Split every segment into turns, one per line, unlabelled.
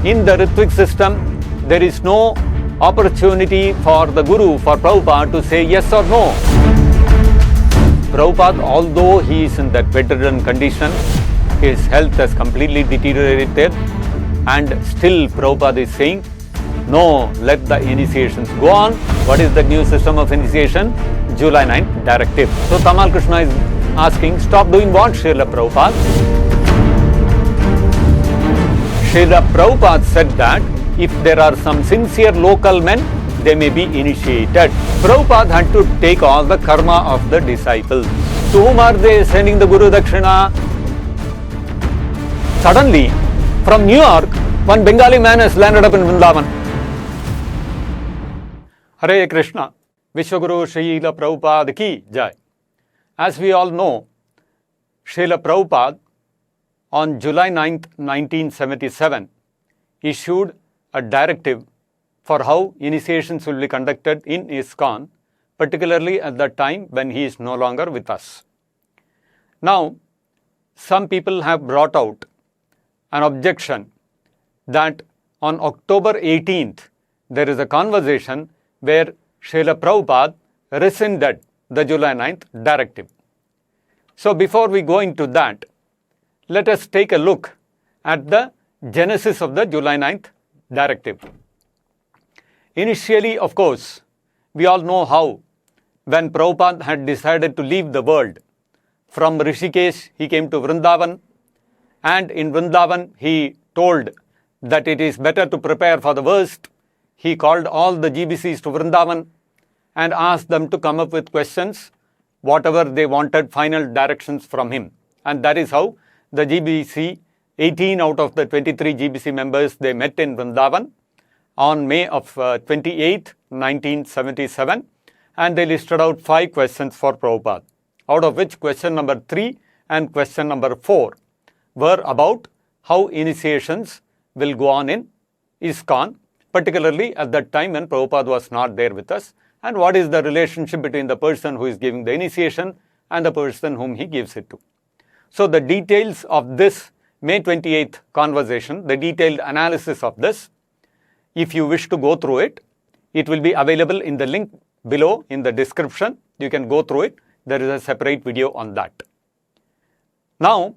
In the Ritvik system, there is no opportunity for the Guru, for Prabhupada, to say yes or no. Prabhupada, although he is in that bedridden condition, his health has completely deteriorated, and still Prabhupada is saying, no, let the initiations go on. What is the new system of initiation? July 9th Directive. So Tamal Krishna is asking, stop doing what, Srila Prabhupada? Srila Prabhupada said that if there are some sincere local men, they may be initiated. Prabhupada had to take all the karma of the disciples. To whom are they sending the Guru Dakshina? Suddenly, from New York, one Bengali man has landed up in Vrindavan. Hare Krishna. Vishwa Guru Srila Prabhupada ki jai. As we all know, Srila Prabhupada on July 9th, 1977 issued a directive for how initiations will be conducted in ISKCON, particularly at the time when he is no longer with us. Now, some people have brought out an objection that on October 18th, there is a conversation where Srila Prabhupada rescinded the July 9th directive. So before we go into that, let us take a look at the genesis of the July 9th directive. Initially, of course, we all know how when Prabhupada had decided to leave the world, from Rishikesh he came to Vrindavan, and in Vrindavan he told that it is better to prepare for the worst. He called all the GBCs to Vrindavan and asked them to come up with questions, whatever they wanted, final directions from him. And that is how the GBC, 18 out of the 23 GBC members, they met in Vrindavan on May of 28, 1977, and they listed out 5 questions for Prabhupada, out of which question number 3 and question number 4 were about how initiations will go on in ISKCON, particularly at that time when Prabhupada was not there with us, and what is the relationship between the person who is giving the initiation and the person whom he gives it to. So the details of this May 28th conversation, the detailed analysis of this, if you wish to go through it, it will be available in the link below in the description. You can go through it. There is a separate video on that. Now,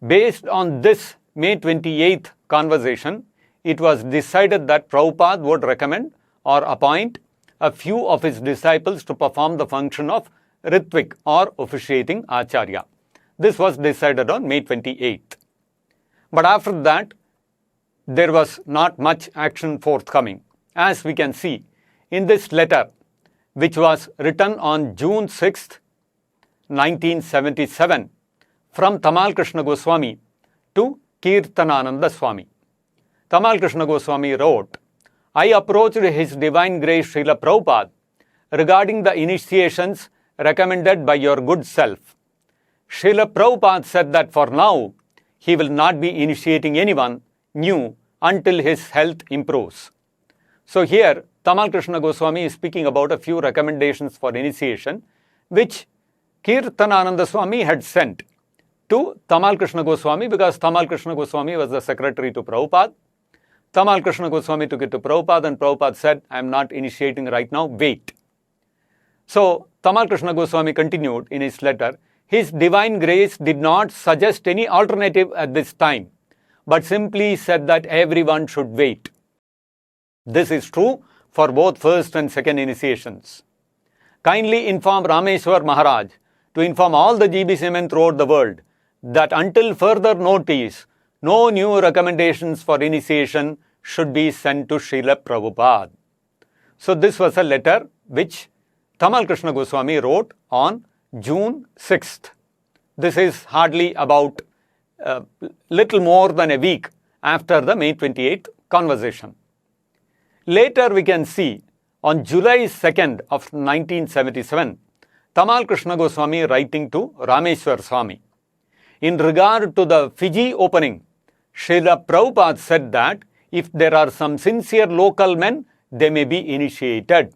based on this May 28th conversation, it was decided that Prabhupada would recommend or appoint a few of his disciples to perform the function of Ritvik or officiating Acharya. This was decided on May 28th. But after that, there was not much action forthcoming. As we can see in this letter, which was written on June 6th, 1977, from Tamal Krishna Goswami to Kirtanananda Swami. Tamal Krishna Goswami wrote, I approached His Divine Grace Srila Prabhupada regarding the initiations recommended by your good self. Srila Prabhupada said that for now, he will not be initiating anyone new until his health improves. So here, Tamal Krishna Goswami is speaking about a few recommendations for initiation, which Kirtanananda Swami had sent to Tamal Krishna Goswami, because Tamal Krishna Goswami was the secretary to Prabhupada. Tamal Krishna Goswami took it to Prabhupada, and Prabhupada said, I am not initiating right now, wait. So Tamal Krishna Goswami continued in his letter, His Divine Grace did not suggest any alternative at this time, but simply said that everyone should wait. This is true for both first and second initiations. Kindly inform Rameshwar Maharaj to inform all the GBC men throughout the world that until further notice, no new recommendations for initiation should be sent to Srila Prabhupada. So this was a letter which Tamal Krishna Goswami wrote on June 6th. This is hardly about little more than a week after the May 28th conversation. Later we can see on July 2nd of 1977, Tamal Krishna Goswami writing to Rameshwar Swami. In regard to the Fiji opening, Srila Prabhupada said that if there are some sincere local men, they may be initiated.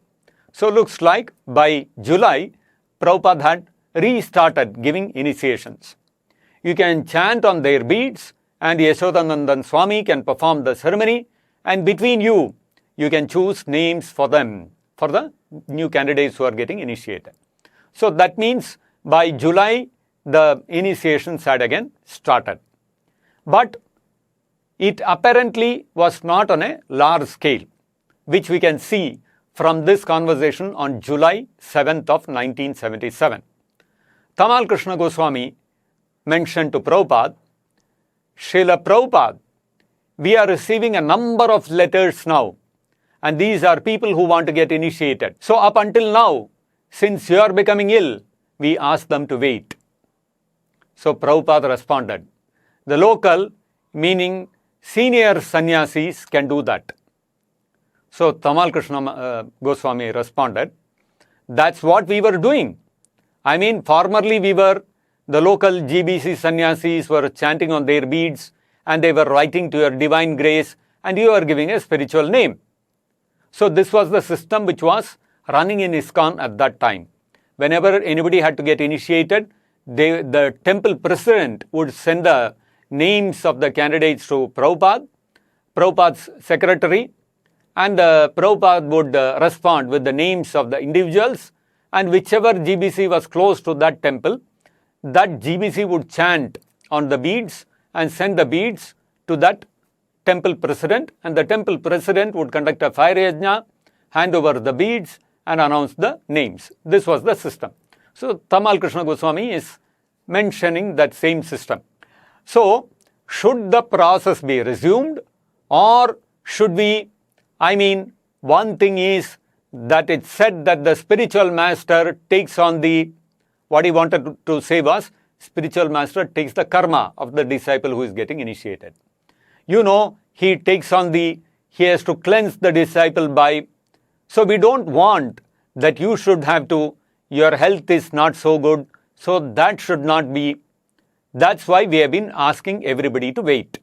So looks like by July, Prabhupada had restarted giving initiations. You can chant on their beads and Yashodanandan Swami can perform the ceremony, and between you, you can choose names for them, for the new candidates who are getting initiated. So that means by July, the initiations had again started. But it apparently was not on a large scale, which we can see from this conversation on July 7th of 1977. Tamal Krishna Goswami mentioned to Prabhupada, Srila Prabhupada, we are receiving a number of letters now, and these are people who want to get initiated. So up until now, since you are becoming ill, we ask them to wait. So Prabhupada responded, the local, meaning senior sannyasis, can do that. So Tamal Krishna Goswami responded, that's what we were doing. I mean, formerly the local GBC sannyasis were chanting on their beads and they were writing to your divine grace and you are giving a spiritual name. So this was the system which was running in ISKCON at that time. Whenever anybody had to get initiated, the temple president would send the names of the candidates to Prabhupada, Prabhupada's secretary, and Prabhupada would respond with the names of the individuals, and whichever GBC was close to that temple, that GBC would chant on the beads and send the beads to that temple president, and the temple president would conduct a fire yajna, hand over the beads and announce the names. This was the system. So Tamal Krishna Goswami is mentioning that same system. So should the process be resumed, or should we, one thing is that it said that the spiritual master takes on the, what he wanted to say was, spiritual master takes the karma of the disciple who is getting initiated. You know, he takes on he has to cleanse the disciple by, so we don't want that you should have to, your health is not so good, so that should not be. That's why we have been asking everybody to wait.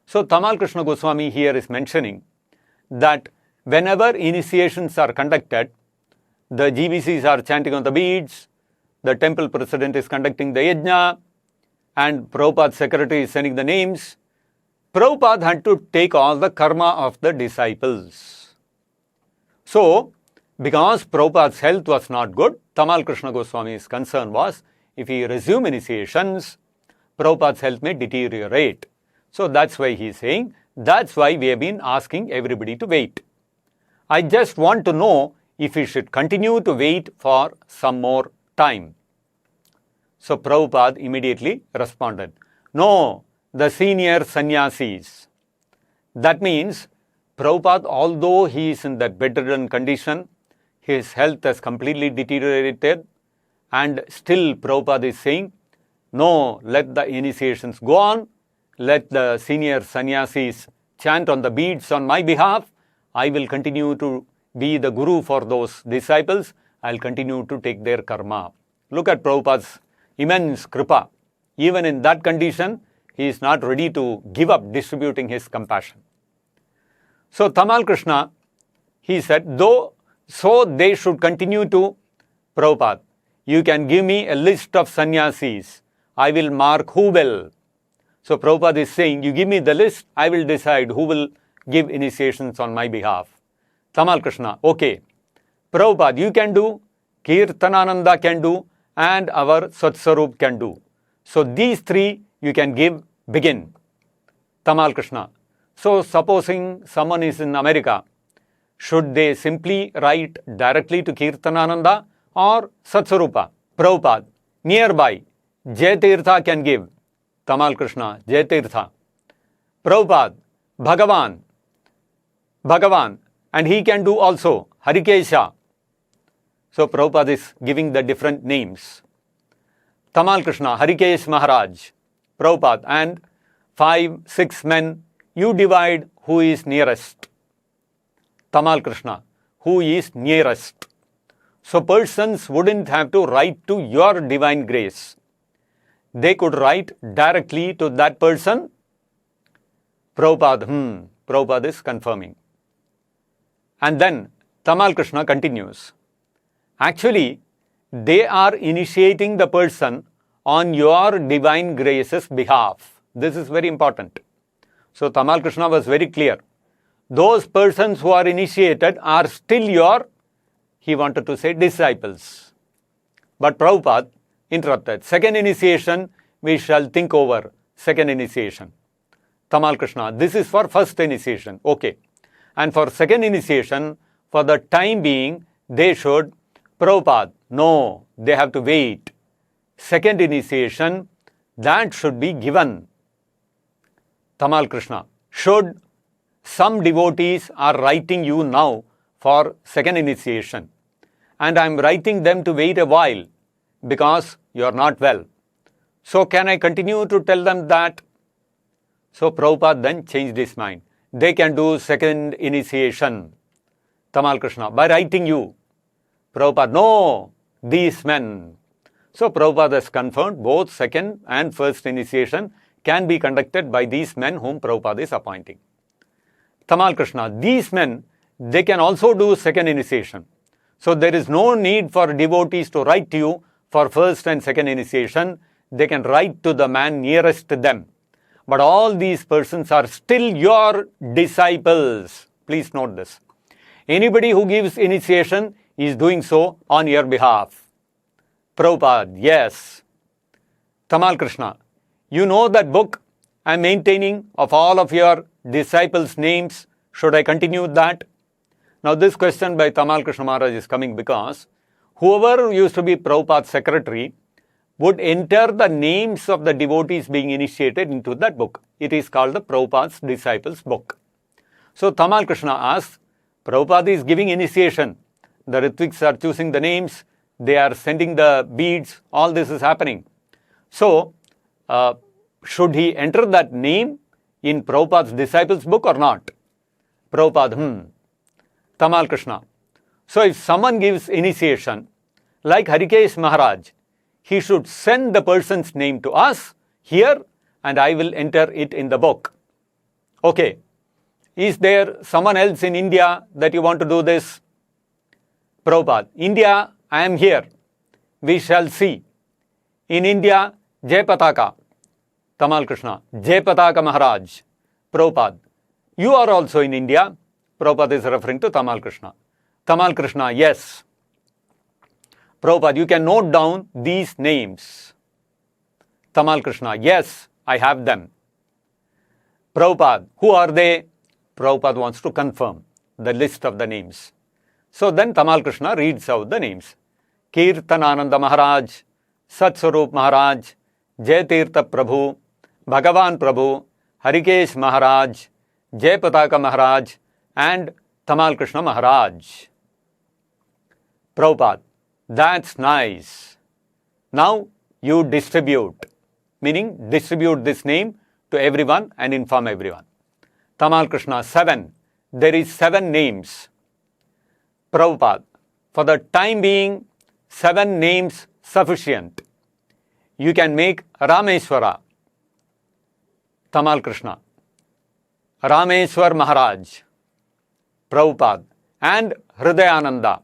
So Tamal Krishna Goswami here is mentioning that whenever initiations are conducted, the GBCs are chanting on the beads, the temple president is conducting the yajna, and Prabhupada's secretary is sending the names. Prabhupada had to take all the karma of the disciples. So, because Prabhupada's health was not good, Tamal Krishna Goswami's concern was, if he resume initiations, Prabhupada's health may deteriorate. So that's why he is saying, that's why we have been asking everybody to wait. I just want to know if we should continue to wait for some more time. So Prabhupada immediately responded, no, the senior sannyasis. That means Prabhupada, although he is in that bedridden condition, his health has completely deteriorated, and still Prabhupada is saying, no, let the initiations go on, let the senior sannyasis chant on the beads on my behalf, I will continue to be the guru for those disciples, I will continue to take their karma. Look at Prabhupada's immense kripa. Even in that condition, he is not ready to give up distributing his compassion. So Tamal Krishna, he said, so they should continue to Prabhupada. You can give me a list of sannyasis. I will mark who will. So Prabhupada is saying, you give me the list, I will decide who will give initiations on my behalf. Tamal Krishna, okay. Prabhupada, you can do, Kirtanananda can do, and our Satswarup can do. So these three you can begin. Tamal Krishna. So supposing someone is in America, should they simply write directly to Kirtanananda or Satswarupa? Prabhupada, nearby, Jayatirtha can give. Tamal Krishna, Jayatirtha. Prabhupada, Bhagavan, and he can do also Harikesha. So Prabhupada is giving the different names. Tamal Krishna, Harikesh Maharaj, Prabhupada, and 5, 6 men, you divide who is nearest. Tamal Krishna, who is nearest. So persons wouldn't have to write to your divine grace. They could write directly to that person. Prabhupada, Prabhupada is confirming. And then Tamal Krishna continues. Actually, they are initiating the person on your divine grace's behalf. This is very important. So Tamal Krishna was very clear. Those persons who are initiated are still your, he wanted to say, disciples. But Prabhupada interrupted. Second initiation, we shall think over. Second initiation. Tamal Krishna, this is for first initiation. Okay. And for second initiation, for the time being, they should, Prabhupada, no, they have to wait. Second initiation, that should be given. Tamal Krishna, should some devotees are writing you now for second initiation, and I am writing them to wait a while because you are not well. So can I continue to tell them that? So Prabhupada then changed his mind. They can do second initiation. Tamal Krishna, by writing you. Prabhupada, no, these men. So Prabhupada has confirmed both second and first initiation can be conducted by these men whom Prabhupada is appointing. Tamal Krishna, these men, they can also do second initiation. So there is no need for devotees to write to you for first and second initiation. They can write to the man nearest to them. But all these persons are still your disciples. Please note this. Anybody who gives initiation is doing so on your behalf. Prabhupada, yes. Tamal Krishna, you know that book I am maintaining of all of your disciples' names. Should I continue that? Now this question by Tamal Krishna Maharaj is coming because whoever used to be Prabhupada's secretary would enter the names of the devotees being initiated into that book. It is called the Prabhupada's Disciples book. So Tamal Krishna asks, Prabhupada is giving initiation. The ritviks are choosing the names. They are sending the beads. All this is happening. So, should he enter that name in Prabhupada's Disciples book or not? Prabhupada, Tamal Krishna. So, if someone gives initiation, like Harikesh Maharaj, he should send the person's name to us here and I will enter it in the book. Okay. Is there someone else in India that you want to do this? Prabhupada, India, I am here. We shall see. In India, Jai Pataka. Tamal Krishna, Jai Pataka Maharaj. Prabhupada, you are also in India. Prabhupada is referring to Tamal Krishna. Tamal Krishna, yes. Prabhupada, you can note down these names. Tamal Krishna, yes, I have them. Prabhupada, who are they? Prabhupada wants to confirm the list of the names. So then Tamal Krishna reads out the names. Kirtanananda Maharaj, Satswarup Maharaj, Jaitirtha Prabhu, Bhagavan Prabhu, Harikesh Maharaj, Jai Pataka Maharaj and Tamal Krishna Maharaj. Prabhupada, that's nice. Now you distribute, meaning distribute this name to everyone and inform everyone. Tamal Krishna, 7. There is 7 names. Prabhupada, for the time being, 7 names sufficient. You can make Rameswara. Tamal Krishna, Rameswar Maharaj, Prabhupada, and Hridayananda.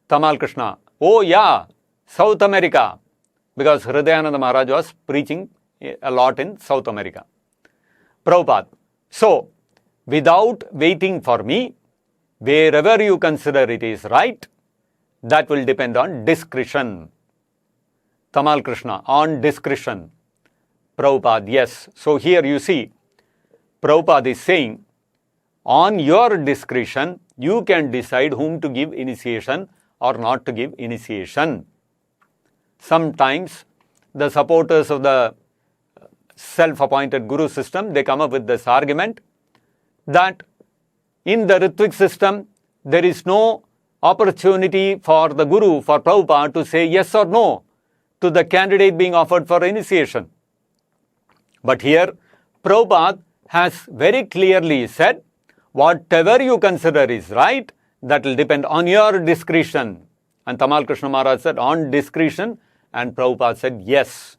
Tamal Krishna, oh yeah, South America, because Hridayananda Maharaj was preaching a lot in South America. Prabhupada, so without waiting for me, wherever you consider it is right, that will depend on discretion. Tamal Krishna, on discretion. Prabhupada, yes. So here you see, Prabhupada is saying, on your discretion, you can decide whom to give initiation or not to give initiation. Sometimes the supporters of the self-appointed guru system, they come up with this argument that in the Ritvik system, there is no opportunity for the guru, for Prabhupada to say yes or no to the candidate being offered for initiation. But here, Prabhupada has very clearly said, whatever you consider is right, that will depend on your discretion. And Tamal Krishna Maharaj said, on discretion, and Prabhupada said, yes.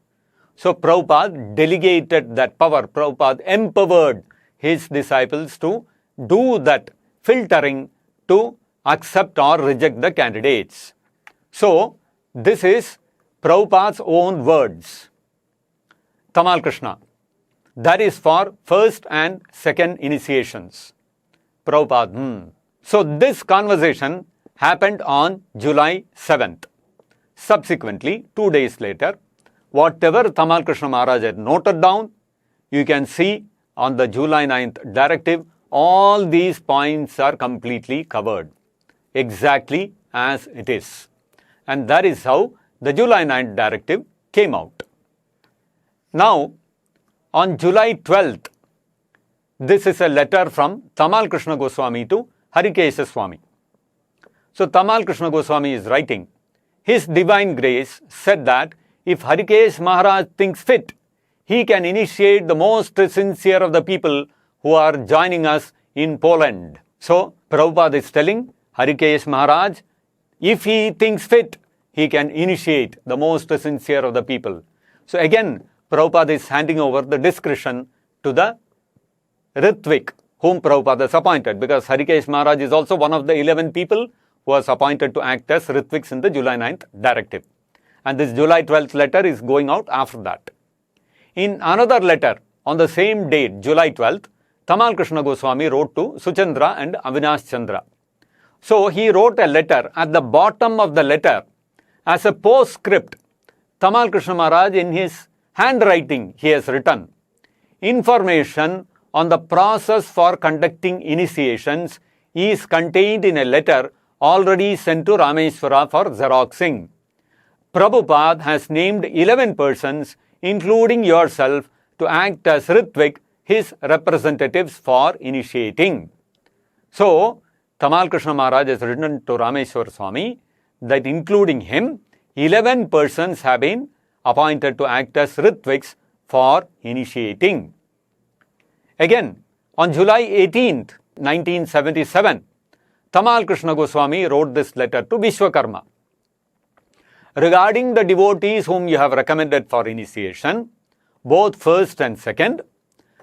So Prabhupada delegated that power. Prabhupada empowered his disciples to do that filtering to accept or reject the candidates. So this is Prabhupada's own words. Tamal Krishna, That is for first and second initiations. Prabhupada, So this conversation happened on July 7th. Subsequently, 2 days later, whatever Tamal Krishna Maharaj had noted down, you can see on the July 9th directive, all these points are completely covered, exactly as it is. And that is how the July 9th directive came out. Now, on July 12th, this is a letter from Tamal Krishna Goswami to Harikesha Swami. So Tamal Krishna Goswami is writing, His Divine Grace said that if Harikesh Maharaj thinks fit, he can initiate the most sincere of the people who are joining us in Poland. So Prabhupada is telling Harikesh Maharaj, if he thinks fit, he can initiate the most sincere of the people. So again, Prabhupada is handing over the discretion to the Ritvik, whom Prabhupada has appointed, because Harikesh Maharaj is also one of the 11 people who was appointed to act as ritviks in the July 9th directive. And this July 12th letter is going out after that. In another letter, on the same date, July 12th, Tamal Krishna Goswami wrote to Suchandra and Avinash Chandra. So he wrote a letter. At the bottom of the letter, as a postscript, Tamal Krishna Maharaj, in his handwriting, he has written, information on the process for conducting initiations is contained in a letter already sent to Rameshwara for xeroxing. Prabhupada has named 11 persons, including yourself, to act as Ritvik, his representatives for initiating. So, Tamal Krishna Maharaj has written to Rameshwar Swami that including him, 11 persons have been appointed to act as Ritviks for initiating. Again, on July 18th, 1977, Tamal Krishna Goswami wrote this letter to Vishwakarma. Regarding the devotees whom you have recommended for initiation, both first and second,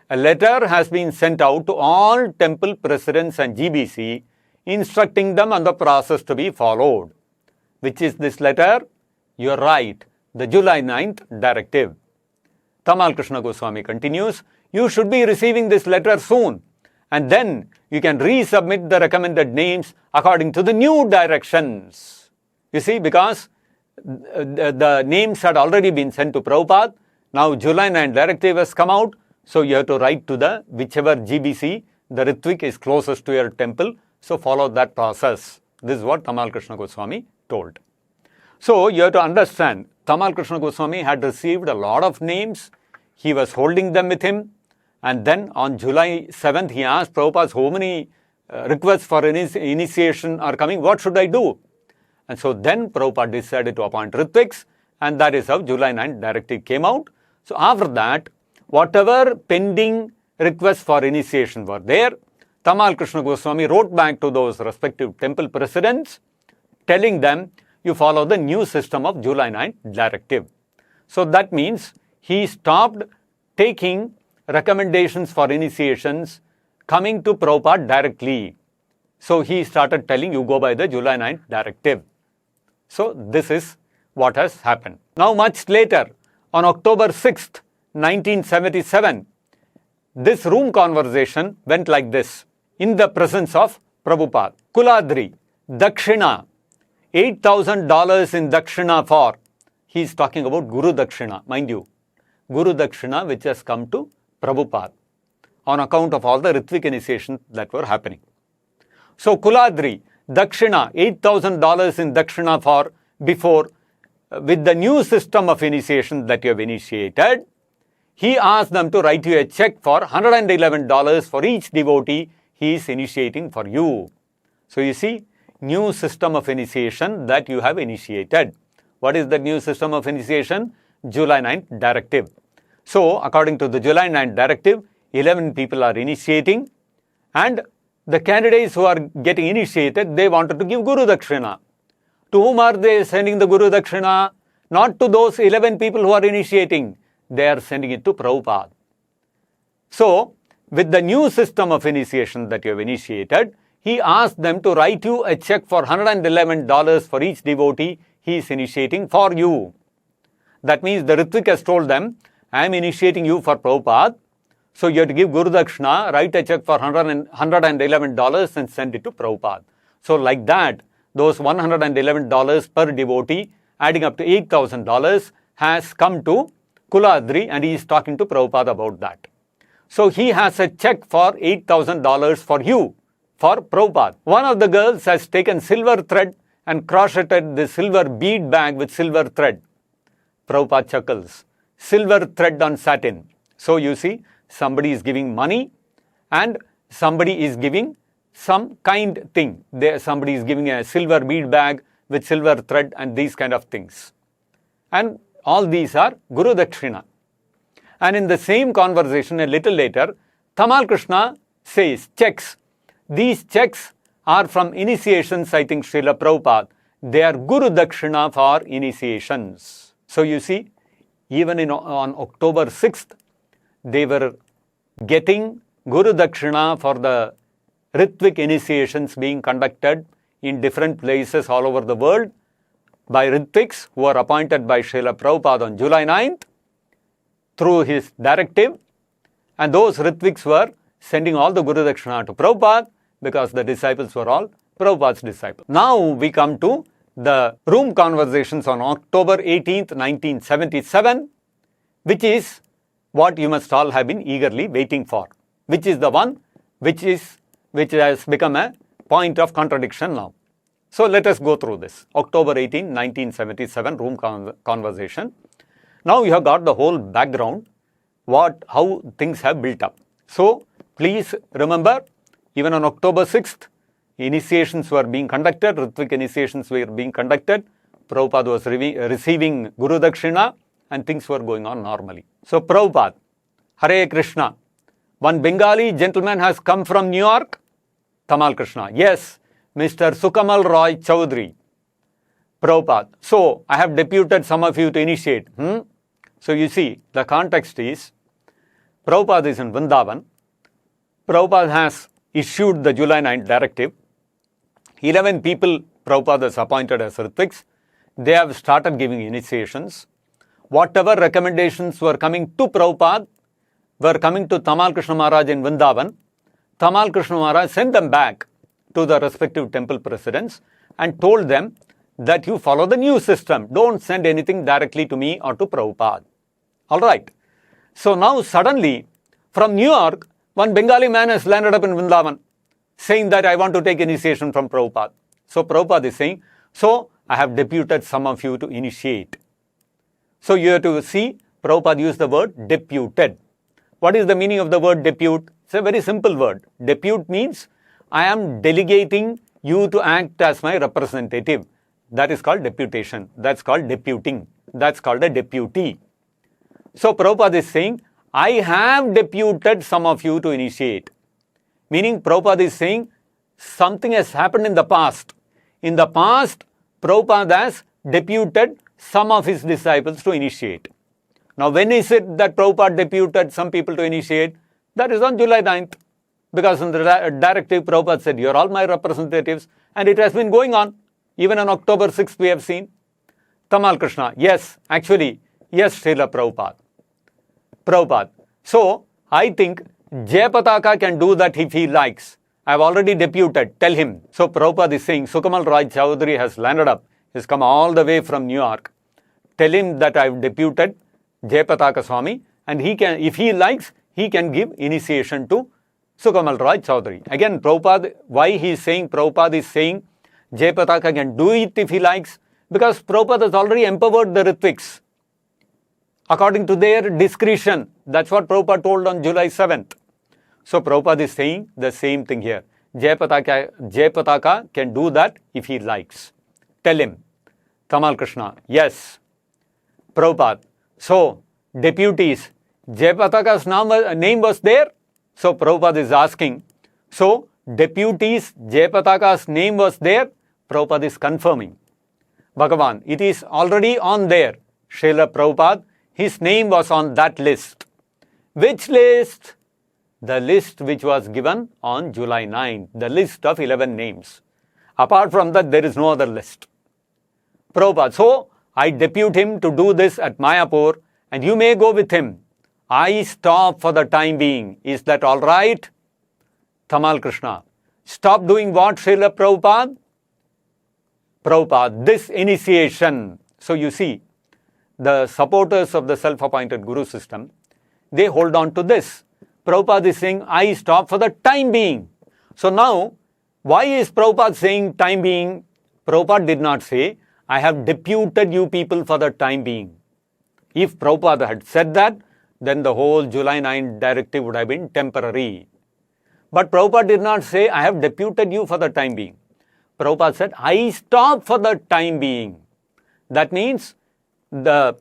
a letter has been sent out to all temple presidents and GBC, instructing them on the process to be followed. Which is this letter? You are right, the July 9th directive. Tamal Krishna Goswami continues, you should be receiving this letter soon, and then you can resubmit the recommended names according to the new directions. You see, because the names had already been sent to Prabhupada, now July 9th directive has come out, so you have to write to the whichever GBC, the Ritvik is closest to your temple, so follow that process. This is what Tamal Krishna Goswami told. So you have to understand, Tamal Krishna Goswami had received a lot of names, he was holding them with him, and then on July 7th, he asked Prabhupada, how many requests for initiation are coming, what should I do? And so then Prabhupada decided to appoint Ritviks, and that is how July 9th directive came out. So after that, whatever pending requests for initiation were there, Tamal Krishna Goswami wrote back to those respective temple presidents, telling them, you follow the new system of July 9th directive. So that means he stopped taking recommendations for initiations coming to Prabhupada directly. So he started telling you go by the July 9th directive. So this is what has happened. Now much later, on October 6th, 1977, this room conversation went like this. In the presence of Prabhupada, Kuladri, Dakshina, $8,000 in Dakshina for, he is talking about Guru Dakshina, mind you, Guru Dakshina which has come to Prabhupada on account of all the Ritvik initiations that were happening. So Kuladri, Dakshina, $8,000 in Dakshina for before, with the new system of initiation that you have initiated, he asked them to write you a check for $111 for each devotee he is initiating for you. So you see, new system of initiation that you have initiated. What is the new system of initiation? July 9th directive. So according to the July 9th directive, 11 people are initiating, and the candidates who are getting initiated, they wanted to give Guru Dakshina. To whom are they sending the Guru Dakshina? Not to those 11 people who are initiating. They are sending it to Prabhupada. So, with the new system of initiation that you have initiated, he asked them to write you a check for $111 for each devotee he is initiating for you. That means the Ritvik has told them, I am initiating you for Prabhupada, So you have to give Guru Dakshina, write a check for $111 and send it to Prabhupada. So like that, those $111 per devotee, adding up to $8,000, has come to Kuladri, and he is talking to Prabhupada about that. So he has a check for $8,000 for you, for Prabhupada. One of the girls has taken silver thread and crocheted the silver bead bag with silver thread. Prabhupada chuckles. Silver thread on satin. So you see, somebody is giving money and somebody is giving some kind thing. Somebody is giving a silver bead bag with silver thread and these kind of things. And all these are Guru Dakshina. And in the same conversation a little later, Tamal Krishna says, checks. These checks are from initiations, I think, Srila Prabhupada. They are Guru Dakshina for initiations. So you see, even on October 6th, they were getting Guru Dakshina for the Ritvik initiations being conducted in different places all over the world by Ritviks who are appointed by Srila Prabhupada on July 9th through his directive. And those Ritviks were sending all the Guru Dakshina to Prabhupada because the disciples were all Prabhupada's disciples. Now we come to the room conversations on October 18th, 1977, which is what you must all have been eagerly waiting for, which is the one which has become a point of contradiction now. So let us go through this. October 18, 1977, room conversation. Now you have got the whole background, how things have built up. So please remember, even on October 6th, initiations were being conducted, Ritvik initiations were being conducted, Prabhupada was receiving Guru Dakshina, and things were going on normally. So Prabhupada, Hare Krishna, one Bengali gentleman has come from New York. Tamal Krishna, yes, Mr. Sukamal Roy Chowdhury. Prabhupada, so I have deputed some of you to initiate. So you see, the context is, Prabhupada is in Vrindavan. Prabhupada has issued the July 9th directive. 11 people Prabhupada has appointed as Ritviks. They have started giving initiations. Whatever recommendations were coming to Prabhupada were coming to Tamal Krishna Maharaj in Vrindavan. Tamal Krishna Maharaj sent them back to the respective temple presidents and told them that you follow the new system. Don't send anything directly to me or to Prabhupada. Alright. So now suddenly, from New York, one Bengali man has landed up in Vrindavan saying that I want to take initiation from Prabhupada. So Prabhupada is saying, so I have deputed some of you to initiate. So you have to see, Prabhupada used the word deputed. What is the meaning of the word depute? It's a very simple word. Depute means I am delegating you to act as my representative. That is called deputation. That's called deputing. That's called a deputy. So Prabhupada is saying, I have deputed some of you to initiate. Meaning Prabhupada is saying, something has happened in the past. In the past, Prabhupada has deputed some of his disciples to initiate. Now when is it that Prabhupada deputed some people to initiate? That is on July 9th. Because in the directive, Prabhupada said, you are all my representatives. And it has been going on. Even on October 6th, we have seen. Tamal Krishna, yes, actually, yes, Srila Prabhupada. Prabhupada. So, I think Jayapataka can do that if he likes. I have already deputed, tell him. So, Prabhupada is saying, Sukamal Roy Chowdhury has landed up. He has come all the way from New York. Tell him that I have deputed Jayapataka Swami, and he can, if he likes, he can give initiation to Sukamal Roy Chowdhury. Again, Prabhupada, why he is saying, Prabhupada is saying, Jayapataka can do it if he likes, because Prabhupada has already empowered the Ritviks according to their discretion. That's what Prabhupada told on July 7th. So Prabhupada is saying the same thing here. Jayapataka can do that if he likes. Tell him. Tamal Krishna, yes. Prabhupada, so deputies, Jayapataka's name was there. So Prabhupada is asking, so deputies, Jayapataka's name was there. Prabhupada is confirming. Bhagavan, it is already on there. Srila Prabhupada, his name was on that list. Which list? The list which was given on July 9th, the list of 11 names. Apart from that, there is no other list. Prabhupada, so I depute him to do this at Mayapur, and you may go with him. I stop for the time being. Is that all right? Tamal Krishna. Stop doing what, Srila Prabhupada? Prabhupada, this initiation. So you see, the supporters of the self-appointed guru system, they hold on to this. Prabhupada is saying, I stop for the time being. So now, why is Prabhupada saying time being? Prabhupada did not say, I have deputed you people for the time being. If Prabhupada had said that, then the whole July 9 directive would have been temporary. But Prabhupada did not say, I have deputed you for the time being. Prabhupada said, I stop for the time being. That means the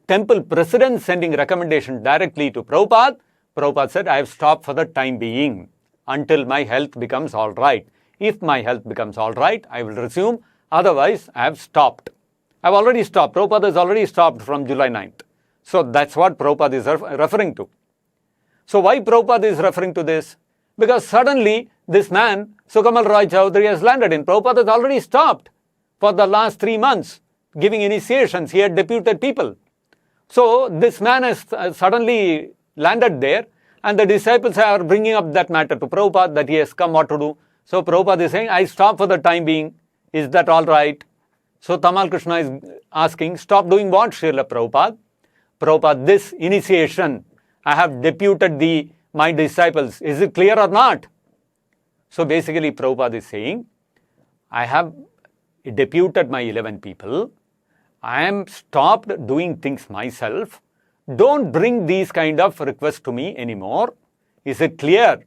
temple president sending recommendation directly to Prabhupada, Prabhupada said, I have stopped for the time being until my health becomes all right. If my health becomes all right, I will resume. Otherwise, I have stopped. I have already stopped. Prabhupada has already stopped from July 9th. So that's what Prabhupada is referring to. So why Prabhupada is referring to this? Because suddenly this man, Sukamal Roy Chowdhury, has landed in. Prabhupada has already stopped for the last 3 months giving initiations. He had deputed people. So this man has suddenly landed there, and the disciples are bringing up that matter to Prabhupada that he has come what to do. So Prabhupada is saying, I stop for the time being. Is that all right? So Tamal Krishna is asking, stop doing what, Srila Prabhupada? Prabhupada, this initiation, I have deputed my disciples. Is it clear or not? So basically Prabhupada is saying, I have deputed my 11 people. I am stopped doing things myself. Don't bring these kind of requests to me anymore. Is it clear?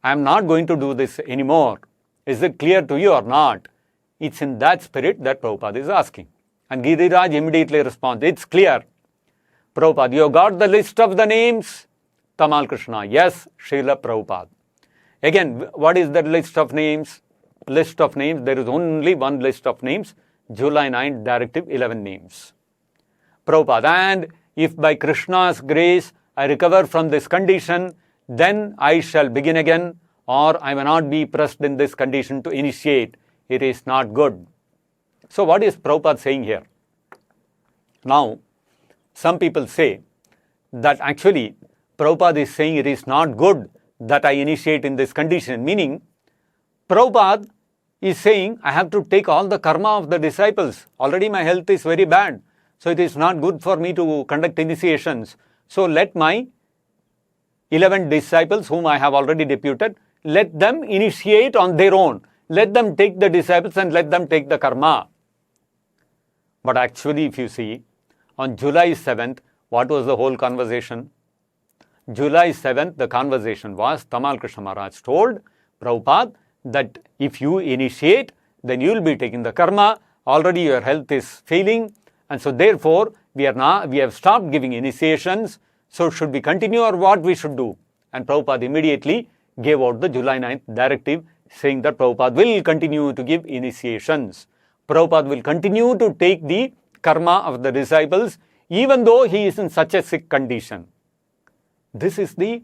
I am not going to do this anymore. Is it clear to you or not? It's in that spirit that Prabhupada is asking. And Giriraj immediately responds, it's clear. Prabhupada, you got the list of the names? Tamal Krishna, yes, Srila Prabhupada. Again, what is that list of names? List of names, there is only one list of names, July 9 Directive 11 names. Prabhupada, and if by Krishna's grace I recover from this condition, then I shall begin again, or I may not be pressed in this condition to initiate. It is not good. So what is Prabhupada saying here? Now, some people say that actually Prabhupada is saying it is not good that I initiate in this condition, meaning Prabhupada is saying I have to take all the karma of the disciples. Already my health is very bad, so it is not good for me to conduct initiations. So let my 11 disciples whom I have already deputed, let them initiate on their own. Let them take the disciples and let them take the karma. But actually, if you see, on July 7th, what was the whole conversation? July 7th, the conversation was, Tamal Krishna Maharaj told Prabhupada that if you initiate, then you will be taking the karma. Already your health is failing, and so therefore, we have stopped giving initiations. So should we continue or what we should do? And Prabhupada immediately gave out the July 9th directive saying that Prabhupada will continue to give initiations. Prabhupada will continue to take the karma of the disciples even though he is in such a sick condition. This is the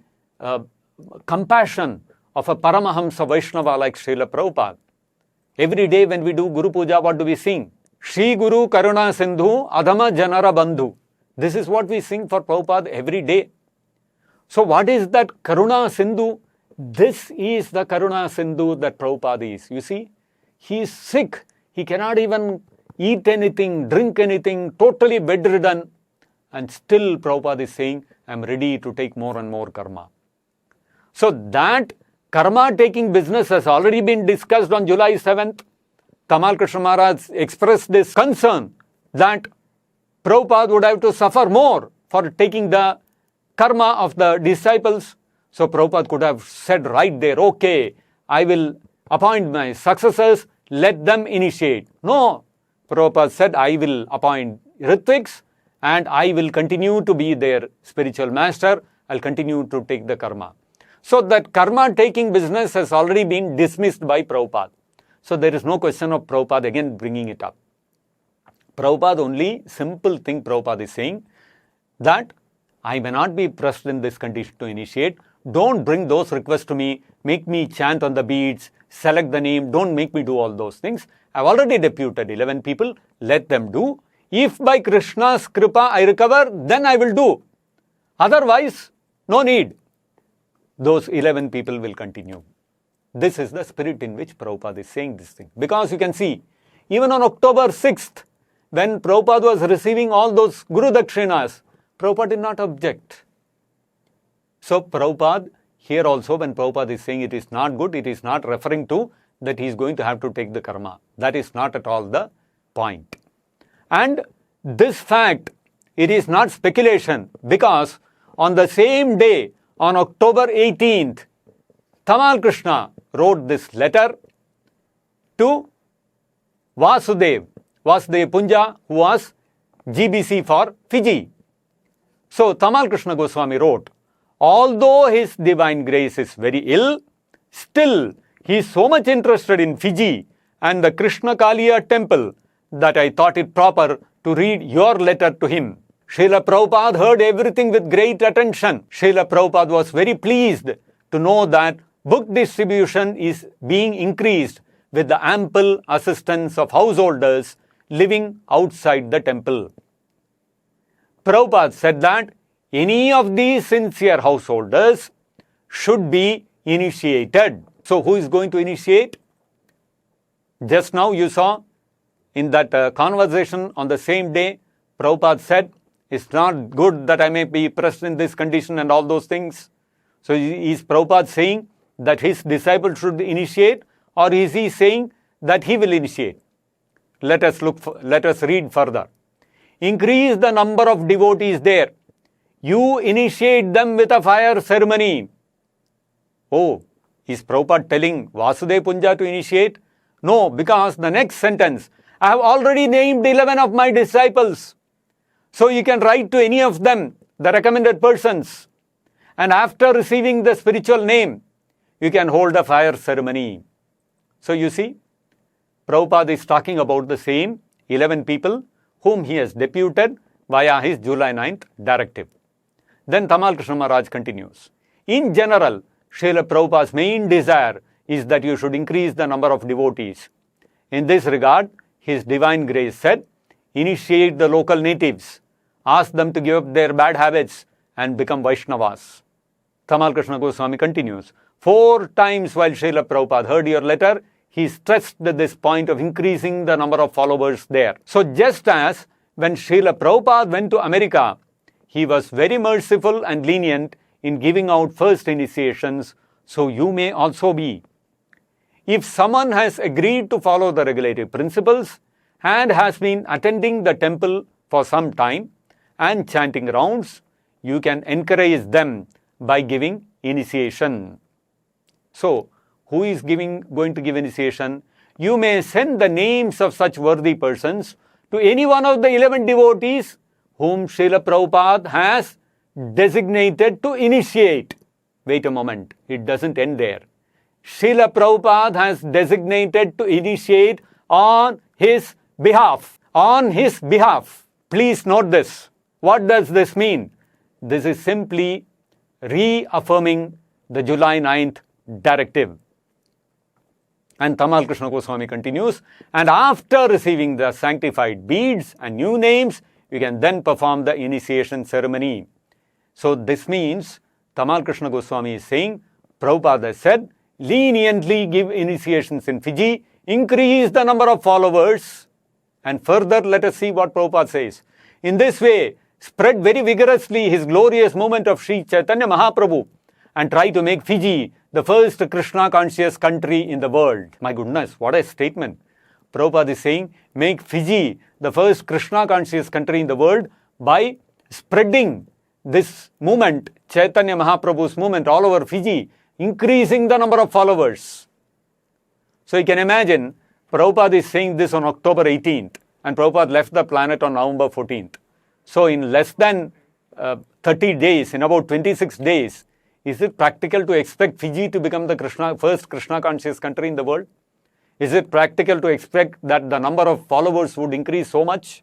compassion of a Paramahamsa Vaishnava like Srila Prabhupada. Every day when we do Guru Puja, what do we sing? Shri Guru Karuna Sindhu Adhama Janara Bandhu. This is what we sing for Prabhupada every day. So what is that Karuna Sindhu? This is the Karuna Sindhu that Prabhupada is. You see, he is sick. He cannot even eat anything, drink anything, totally bedridden. And still Prabhupada is saying, I am ready to take more and more karma. So that karma taking business has already been discussed on July 7th. Tamal Krishna Maharaj expressed this concern that Prabhupada would have to suffer more for taking the karma of the disciples. So Prabhupada could have said right there, okay, I will appoint my successors, let them initiate. No, Prabhupada said, I will appoint ritviks and I will continue to be their spiritual master. I'll continue to take the karma. So that karma taking business has already been dismissed by Prabhupada. So there is no question of Prabhupada again bringing it up. Prabhupada only simple thing Prabhupada is saying that I may not be pressed in this condition to initiate. Don't bring those requests to me. Make me chant on the beads, select the name. Don't make me do all those things. I've already deputed 11 people. Let them do. If by Krishna's kripa I recover, then I will do. Otherwise, no need. Those 11 people will continue. This is the spirit in which Prabhupada is saying this thing. Because you can see, even on October 6th, when Prabhupada was receiving all those Guru Dakshinas, Prabhupada did not object. So Prabhupada, here also when Prabhupada is saying it is not good, it is not referring to that he is going to have to take the karma. That is not at all the point. And this fact, it is not speculation, because on the same day, on October 18th, Tamal Krishna wrote this letter to Vasudev Punja, who was GBC for Fiji. So Tamal Krishna Goswami wrote, although his divine grace is very ill, still he is so much interested in Fiji and the Krishna Kaliya temple that I thought it proper to read your letter to him. Srila Prabhupada heard everything with great attention. Srila Prabhupada was very pleased to know that book distribution is being increased with the ample assistance of householders living outside the temple. Prabhupada said that any of these sincere householders should be initiated. So who is going to initiate? Just now you saw in that conversation on the same day, Prabhupada said, it's not good that I may be pressed in this condition and all those things. So is Prabhupada saying that his disciples should initiate, or is he saying that he will initiate? Let us read further. Increase the number of devotees there. You initiate them with a fire ceremony. Oh, is Prabhupada telling Vasudev Punja to initiate? No, because the next sentence, I have already named 11 of my disciples. So you can write to any of them, the recommended persons. And after receiving the spiritual name, you can hold a fire ceremony. So you see, Prabhupada is talking about the same 11 people whom he has deputed via his July 9th directive. Then Tamal Krishna Maharaj continues. In general, Srila Prabhupada's main desire is that you should increase the number of devotees. In this regard, His Divine Grace said, initiate the local natives, ask them to give up their bad habits and become Vaishnavas. Tamal Krishna Goswami continues, 4 times while Srila Prabhupada heard your letter, he stressed this point of increasing the number of followers there. So just as when Srila Prabhupada went to America, he was very merciful and lenient in giving out first initiations, so you may also be. If someone has agreed to follow the regulative principles and has been attending the temple for some time and chanting rounds, you can encourage them by giving initiation. So, who is going to give initiation? You may send the names of such worthy persons to any one of the 11 devotees whom Srila Prabhupada has designated to initiate. Wait a moment, it doesn't end there. Srila Prabhupada has designated to initiate on his behalf. On his behalf. Please note this. What does this mean? This is simply reaffirming the July 9th directive. And Tamal Krishna Goswami continues, and after receiving the sanctified beads and new names, you can then perform the initiation ceremony. So this means, Tamal Krishna Goswami is saying, Prabhupada said, leniently give initiations in Fiji, increase the number of followers, and further let us see what Prabhupada says. In this way, spread very vigorously his glorious movement of Sri Chaitanya Mahaprabhu and try to make Fiji the first Krishna-conscious country in the world. My goodness, what a statement. Prabhupada is saying, make Fiji the first Krishna-conscious country in the world by spreading this movement, Chaitanya Mahaprabhu's movement all over Fiji, increasing the number of followers. So you can imagine, Prabhupada is saying this on October 18th and Prabhupada left the planet on November 14th. So in less than 30 days, in about 26 days, is it practical to expect Fiji to become the first Krishna-conscious country in the world? Is it practical to expect that the number of followers would increase so much?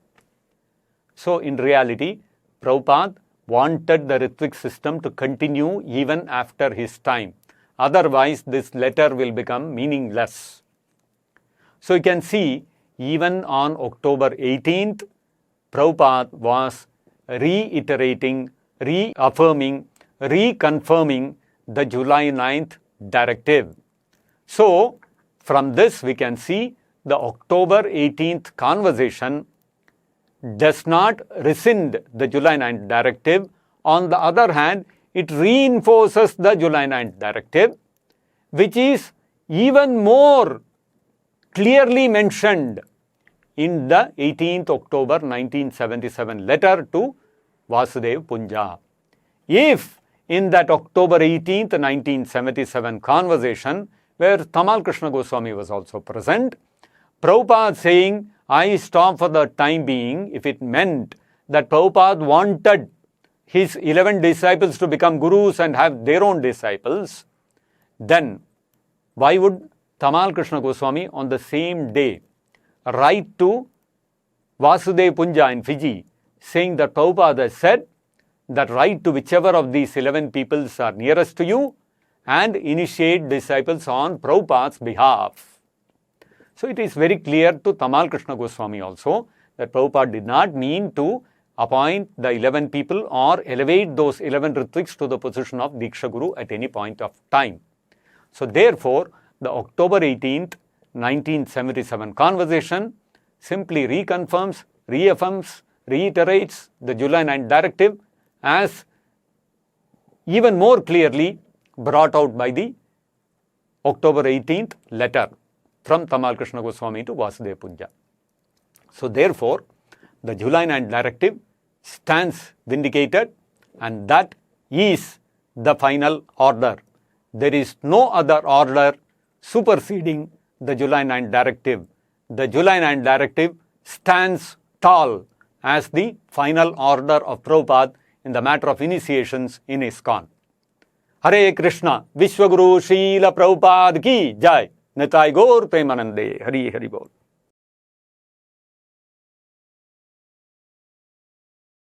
So in reality, Prabhupada wanted the Ritvik system to continue even after his time. Otherwise, this letter will become meaningless. So you can see, even on October 18th, Prabhupada was reiterating reaffirming, reconfirming the July 9th directive. So, from this we can see the October 18th conversation does not rescind the July 9th directive. On the other hand, it reinforces the July 9th directive, which is even more clearly mentioned in the 18th October 1977 letter to Vasudev Punja. If in that October 18th 1977 conversation, where Tamal Krishna Goswami was also present, Prabhupada saying, I stop for the time being, if it meant that Prabhupada wanted his 11 disciples to become gurus and have their own disciples, then why would Tamal Krishna Goswami on the same day write to Vasudev Punja in Fiji, saying that Prabhupada said that write to whichever of these 11 peoples are nearest to you and initiate disciples on Prabhupada's behalf. So it is very clear to Tamal Krishna Goswami also that Prabhupada did not mean to appoint the 11 people or elevate those 11 ritviks to the position of Diksha Guru at any point of time. So therefore, the October 18th, 1977 conversation simply reconfirms, reaffirms, reiterates the July 9th directive as even more clearly brought out by the October 18th letter from Tamal Krishna Goswami to Vasudev Punja. So therefore, the July 9th directive stands vindicated, and that is the final order. There is no other order superseding the July 9th directive. The July 9th directive stands tall as the final order of Prabhupada in the matter of initiations in ISKCON. Hare Krishna, Vishwa Guru Srila Prabhupada ki Jai. Nitai Gaur Premanande. Hari Hari Bol.